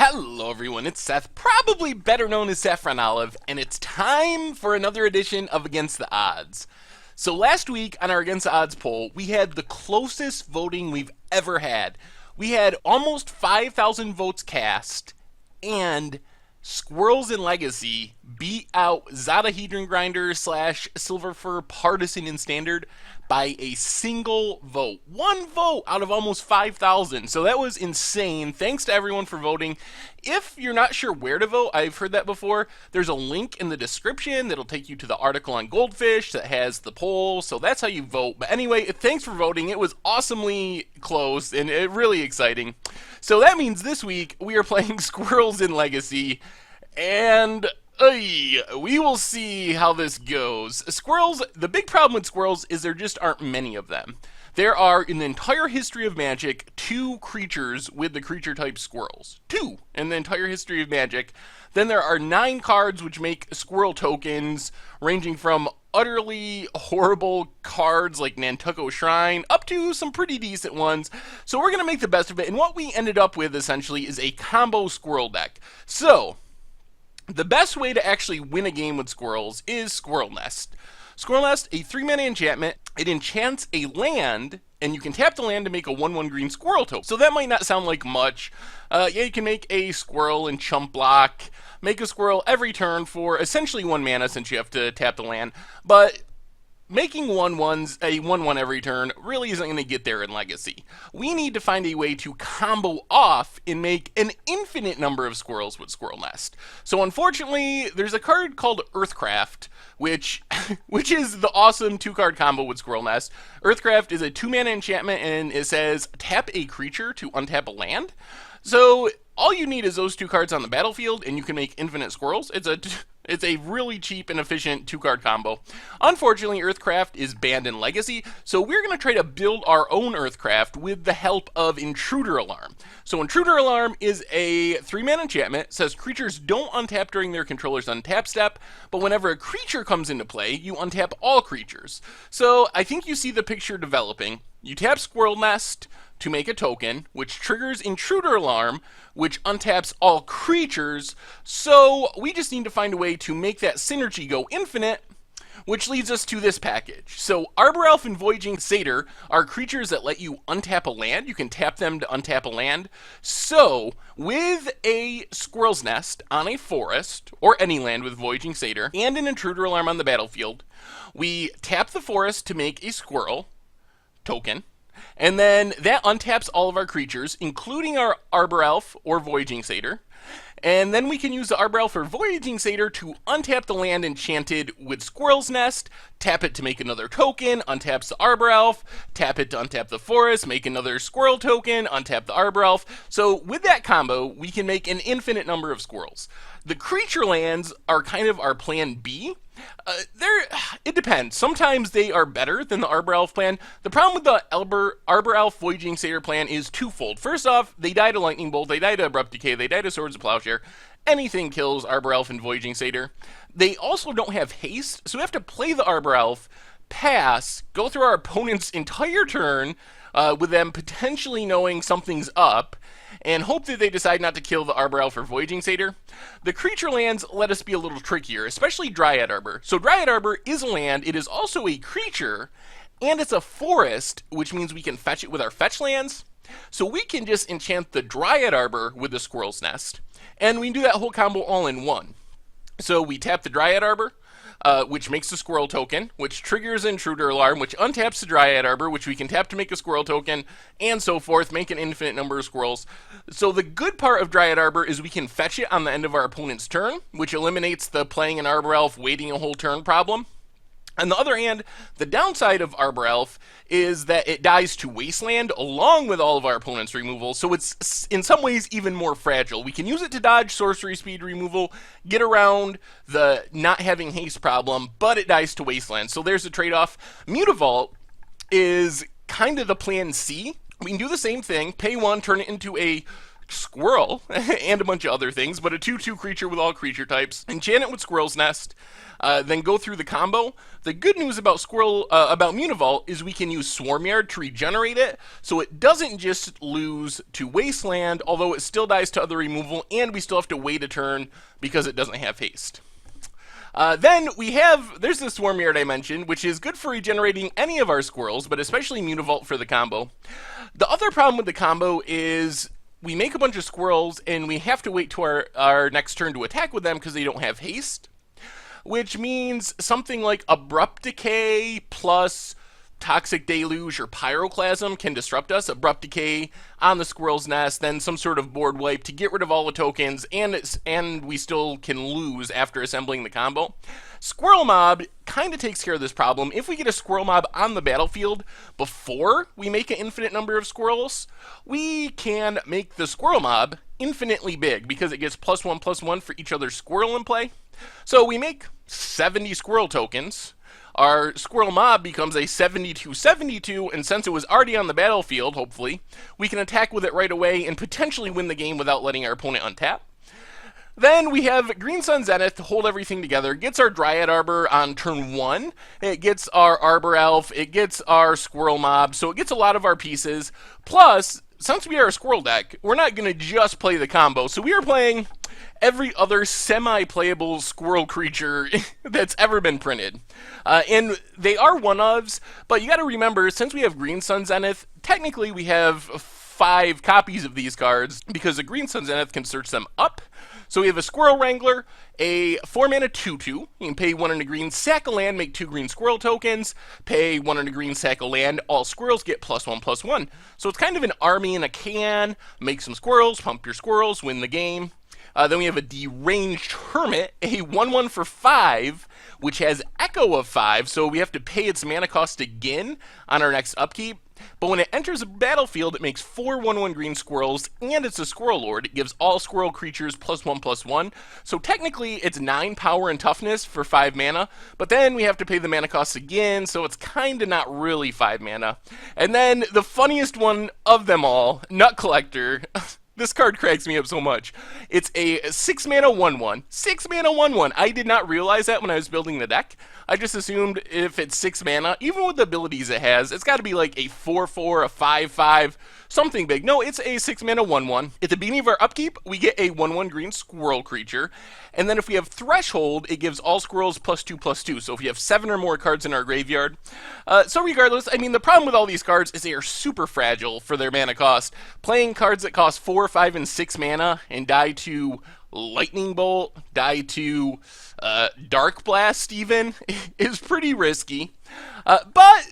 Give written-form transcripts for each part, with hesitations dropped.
Hello everyone, it's Seth, probably better known as Saffron Olive, and it's time for another edition of Against the Odds. So last week on our Against the Odds poll, we had the closest voting we've ever had. We had almost 5,000 votes cast, and Squirrels in Legacy beat out Zadahedron Grinder slash Silverfur Partisan in Standard by a single vote. One vote out of almost 5,000. So that was insane. Thanks to everyone for voting. If you're not sure where to vote, I've heard that before, there's a link in the description that'll take you to the article on Goldfish that has the poll. So that's how you vote. But anyway, thanks for voting. It was awesomely close and really exciting. So that means this week we are playing Squirrels in Legacy, and we will see how this goes. Squirrels, the big problem with squirrels is there just aren't many of them. There are, in the entire history of Magic, 2 creatures with the creature type squirrels. 2 in the entire history of Magic. Then there are 9 cards which make squirrel tokens, ranging from utterly horrible cards like Nantucket Shrine up to some pretty decent ones. So we're going to make the best of it, and what we ended up with essentially is a combo squirrel deck. So the best way to actually win a game with squirrels is Squirrel Nest. Squirrel Nest, a 3-mana enchantment. It enchants a land, and you can tap the land to make a 1/1 green squirrel token. So that might not sound like much. Yeah, you can make a squirrel and chump block, make a squirrel every turn for essentially 1 mana since you have to tap the land. But making 1/1s a 1/1 every turn really isn't going to get there in Legacy. We need to find a way to combo off and make an infinite number of squirrels with Squirrel Nest. So unfortunately, there's a card called Earthcraft, which is the awesome 2-card combo with Squirrel Nest. Earthcraft is a 2-mana enchantment, and it says tap a creature to untap a land. So all you need is those 2 cards on the battlefield, and you can make infinite squirrels. It's a really cheap and efficient 2-card combo. Unfortunately, Earthcraft is banned in Legacy, so we're going to try to build our own Earthcraft with the help of Intruder Alarm. So Intruder Alarm is a 3-mana enchantment. It says creatures don't untap during their controller's untap step, but whenever a creature comes into play, you untap all creatures. So I think you see the picture developing. You tap Squirrel Nest to make a token, which triggers Intruder Alarm, which untaps all creatures. So we just need to find a way to make that synergy go infinite, which leads us to this package. So Arbor Elf and Voyaging Satyr are creatures that let you untap a land. You can tap them to untap a land. So with a Squirrel's Nest on a forest, or any land with Voyaging Satyr, and an Intruder Alarm on the battlefield, we tap the forest to make a squirrel token, and then that untaps all of our creatures, including our Arbor Elf or Voyaging Satyr. And then we can use the Arbor Elf or Voyaging Satyr to untap the land enchanted with Squirrel's Nest, tap it to make another token, untaps the Arbor Elf, tap it to untap the forest, make another squirrel token, untap the Arbor Elf. So with that combo, we can make an infinite number of squirrels. The creature lands are kind of our plan B. It depends. Sometimes they are better than the Arbor Elf plan. The problem with the Arbor Elf Voyaging Satyr plan is twofold. First off, they die to Lightning Bolt, they die to Abrupt Decay, they die to Swords of Plowshare. Anything kills Arbor Elf and Voyaging Satyr. They also don't have haste, so we have to play the Arbor Elf, pass, go through our opponent's entire turn, with them potentially knowing something's up, and hope that they decide not to kill the Arbor Elf or Voyaging Satyr. The creature lands let us be a little trickier, especially Dryad Arbor. So Dryad Arbor is a land, it is also a creature, and it's a forest, which means we can fetch it with our fetch lands. So we can just enchant the Dryad Arbor with the Squirrel's Nest, and we can do that whole combo all in one. So we tap the Dryad Arbor, which makes a squirrel token, which triggers Intruder Alarm, which untaps the Dryad Arbor, which we can tap to make a squirrel token, and so forth, make an infinite number of squirrels. So the good part of Dryad Arbor is we can fetch it on the end of our opponent's turn, which eliminates the playing an Arbor Elf waiting a whole turn problem. On the other hand, the downside of Arbor Elf is that it dies to Wasteland along with all of our opponent's removal, so it's in some ways even more fragile. We can use it to dodge sorcery speed removal, get around the not having haste problem, but it dies to Wasteland, so there's a trade-off. Mutavault is kind of the plan C. We can do the same thing, pay 1, turn it into a Squirrel, and a bunch of other things, but a 2/2 creature with all creature types. Enchant it with Squirrel's Nest, then go through the combo. The good news about about Munivault is we can use Swarmyard to regenerate it, so it doesn't just lose to Wasteland, although it still dies to other removal, and we still have to wait a turn because it doesn't have haste. Then there's the Swarmyard I mentioned, which is good for regenerating any of our squirrels, but especially Munivault for the combo. The other problem with the combo is we make a bunch of squirrels and we have to wait to our next turn to attack with them because they don't have haste, which means something like Abrupt Decay plus Toxic Deluge or Pyroclasm can disrupt us. Abrupt Decay on the Squirrel's Nest, then some sort of board wipe to get rid of all the tokens, and we still can lose after assembling the combo. Squirrel Mob kind of takes care of this problem. If we get a Squirrel Mob on the battlefield before we make an infinite number of squirrels, we can make the Squirrel Mob infinitely big because it gets +1/+1 for each other squirrel in play. So we make 70 squirrel tokens. Our Squirrel Mob becomes a 72/72, and since it was already on the battlefield, hopefully, we can attack with it right away and potentially win the game without letting our opponent untap. Then we have Green Sun Zenith to hold everything together. It gets our Dryad Arbor on turn 1. It gets our Arbor Elf. It gets our Squirrel Mob. So it gets a lot of our pieces. Plus, since we are a Squirrel deck, we're not going to just play the combo. So we are playing every other semi-playable squirrel creature that's ever been printed. And they are one-ofs, but you got to remember, since we have Green Sun Zenith, technically we have 5 copies of these cards because the Green Sun Zenith can search them up. So we have a Squirrel Wrangler, a 4-mana 2/2. You can pay 1 and a green, sack a land, make 2 green squirrel tokens, pay 1 and a green, sack a land. All squirrels get +1/+1. So it's kind of an army in a can. Make some squirrels, pump your squirrels, win the game. Then we have a Deranged Hermit, a 1/1 for 5, which has Echo of 5, so we have to pay its mana cost again on our next upkeep. But when it enters the battlefield, it makes 4 1/1 green squirrels, and it's a Squirrel Lord. It gives all squirrel creatures +1/+1. So technically, it's 9 power and toughness for 5 mana, but then we have to pay the mana costs again, so it's kind of not really 5 mana. And then the funniest one of them all, Nut Collector. This card cracks me up so much. It's a 6-mana 1/1. 6-mana 1/1. I did not realize that when I was building the deck. I just assumed if it's 6 mana, even with the abilities it has, it's got to be like a 4/4, a 5/5, something big. No, it's a 6-mana 1/1. At the beginning of our upkeep, we get a 1/1 green squirrel creature. And then if we have Threshold, it gives all squirrels +2/+2. So if you have 7 or more cards in our graveyard. So regardless, I mean, the problem with all these cards is they are super fragile for their mana cost. Playing cards that cost 4, 5, and 6 mana and die to Lightning Bolt, die to Dark Blast even, is pretty risky. But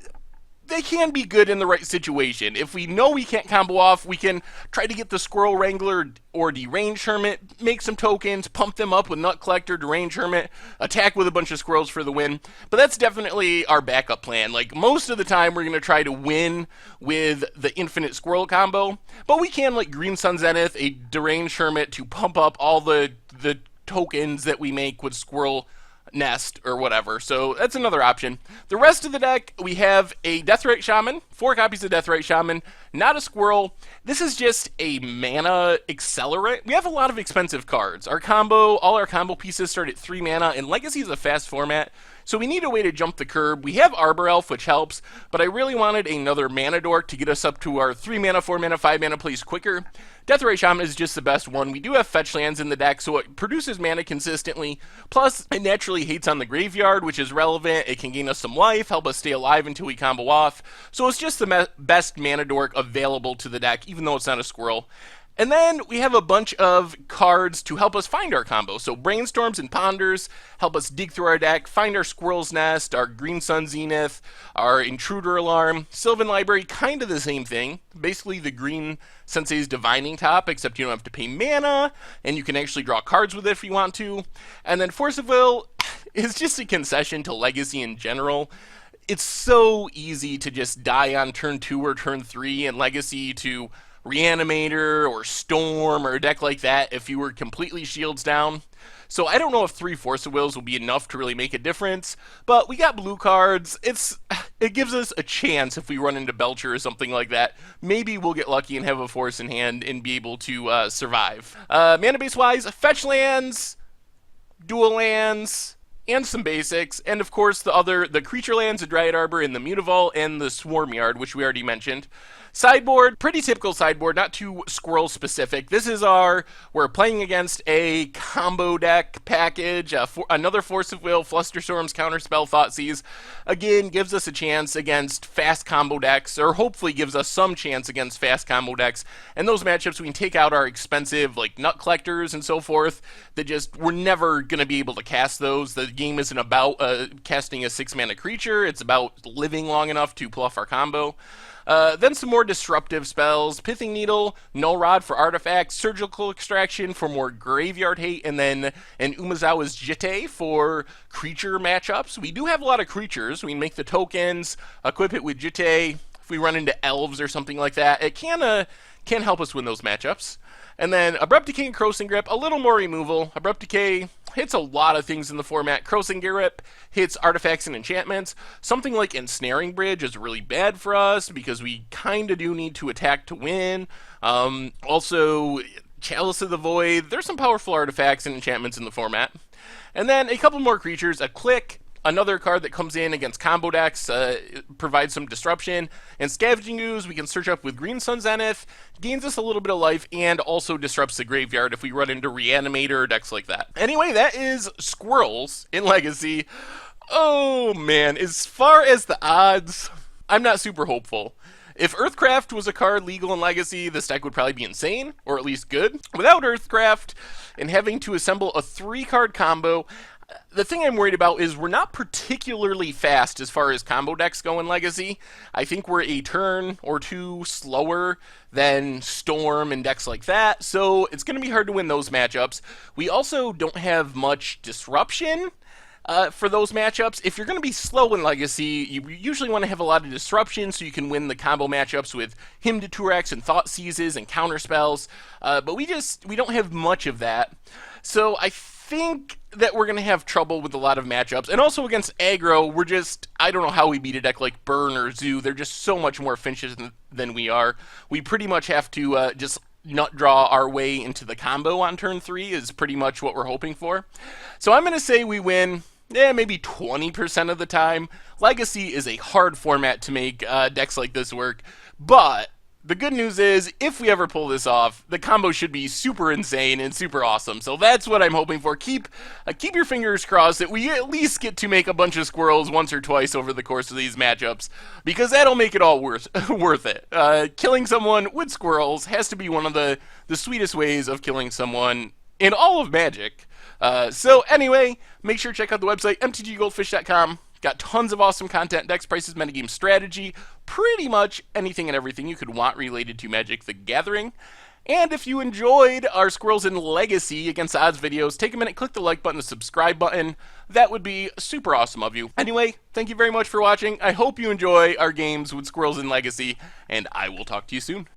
they can be good in the right situation. If we know we can't combo off, we can try to get the Squirrel Wrangler or Deranged Hermit, make some tokens, pump them up with Nut Collector, Deranged Hermit, attack with a bunch of squirrels for the win. But that's definitely our backup plan. Like, most of the time, we're going to try to win with the Infinite Squirrel combo. But we can, like, Green Sun Zenith, a Deranged Hermit to pump up all the tokens that we make with Squirrel Nest or whatever. So that's another option. The rest of the deck, we have a Deathrite Shaman, 4 copies of Deathrite Shaman, not a squirrel. This is just a mana accelerant. We have a lot of expensive cards. All our combo pieces start at 3 mana, and Legacy is a fast format, so we need a way to jump the curb. We have Arbor Elf, which helps, but I really wanted another mana dork to get us up to our 3 mana, 4 mana, 5 mana plays quicker. Deathrite Shaman is just the best one. We do have fetch lands in the deck, so it produces mana consistently. Plus, it naturally hates on the graveyard, which is relevant. It can gain us some life, help us stay alive until we combo off. So it's just the best mana dork available to the deck, even though it's not a squirrel. And then we have a bunch of cards to help us find our combo. So Brainstorms and Ponders help us dig through our deck, find our Squirrel's Nest, our Green Sun Zenith, our Intruder Alarm. Sylvan Library, kind of the same thing. Basically the Green Sensei's Divining Top, except you don't have to pay mana, and you can actually draw cards with it if you want to. And then Force of Will is just a concession to Legacy in general. It's so easy to just die on turn 2 or turn 3 in Legacy to Reanimator or Storm or a deck like that if you were completely shields down. So I don't know if 3 Force of Wills will be enough to really make a difference, but we got blue cards. it gives us a chance if we run into Belcher or something like that. Maybe we'll get lucky and have a force in hand and be able to survive. Mana base wise, fetch lands, dual lands, and some basics, and of course the creature lands, the Dryad Arbor, and the Mutavault, and the Swarm Yard, which we already mentioned. Sideboard, pretty typical sideboard, not too Squirrel specific. This is we're playing against a combo deck package, another Force of Will, Flusterstorms, Counterspell, Thoughtseize. Again, gives us a chance against fast combo decks, or hopefully gives us some chance against fast combo decks. And those matchups, we can take out our expensive, like, Nut Collectors and so forth, that just, we're never going to be able to cast those. The game isn't about casting a 6-mana creature, it's about living long enough to pull off our combo. Then some more disruptive spells, Pithing Needle, Null Rod for artifacts, Surgical Extraction for more graveyard hate, and then an Umezawa's Jitte for creature matchups. We do have a lot of creatures. We can make the tokens, equip it with Jitte. If we run into elves or something like that, it can help us win those matchups. And then Abrupt Decay and Crossing Grip, a little more removal. Abrupt Decay hits a lot of things in the format. Crossing Grip hits artifacts and enchantments. Something like Ensnaring Bridge is really bad for us because we kind of do need to attack to win. Also, Chalice of the Void. There's some powerful artifacts and enchantments in the format. And then a couple more creatures. A Click, another card that comes in against combo decks, provides some disruption. And Scavenging Ooze, we can search up with Green Sun Zenith, gains us a little bit of life, and also disrupts the graveyard if we run into Reanimator or decks like that. Anyway, that is Squirrels in Legacy. Oh man, as far as the odds, I'm not super hopeful. If Earthcraft was a card legal in Legacy, this deck would probably be insane, or at least good. Without Earthcraft, and having to assemble a 3-card combo, the thing I'm worried about is we're not particularly fast as far as combo decks go in Legacy. I think we're a turn or two slower than Storm and decks like that, so it's going to be hard to win those matchups. We also don't have much disruption for those matchups. If you're going to be slow in Legacy, you usually want to have a lot of disruption so you can win the combo matchups with Hymn to Turex and Thought Seizes and Counterspells, but we don't have much of that. So I think that we're going to have trouble with a lot of matchups. And also against aggro, I don't know how we beat a deck like Burn or Zoo. They're just so much more finches than we are. We pretty much have to just nut draw our way into the combo on turn 3 is pretty much what we're hoping for. So I'm going to say we win maybe 20% of the time. Legacy is a hard format to make decks like this work, but the good news is, if we ever pull this off, the combo should be super insane and super awesome. So that's what I'm hoping for. Keep your fingers crossed that we at least get to make a bunch of Squirrels once or twice over the course of these matchups, because that'll make it all worth it. Killing someone with Squirrels has to be one of the sweetest ways of killing someone in all of Magic. So anyway, make sure to check out the website, mtggoldfish.com. Got tons of awesome content, decks, prices, metagame strategy, pretty much anything and everything you could want related to Magic the Gathering. And if you enjoyed our Squirrels in Legacy Against the Odds videos, take a minute, click the like button, the subscribe button. That would be super awesome of you. Anyway, thank you very much for watching. I hope you enjoy our games with Squirrels in Legacy, and I will talk to you soon.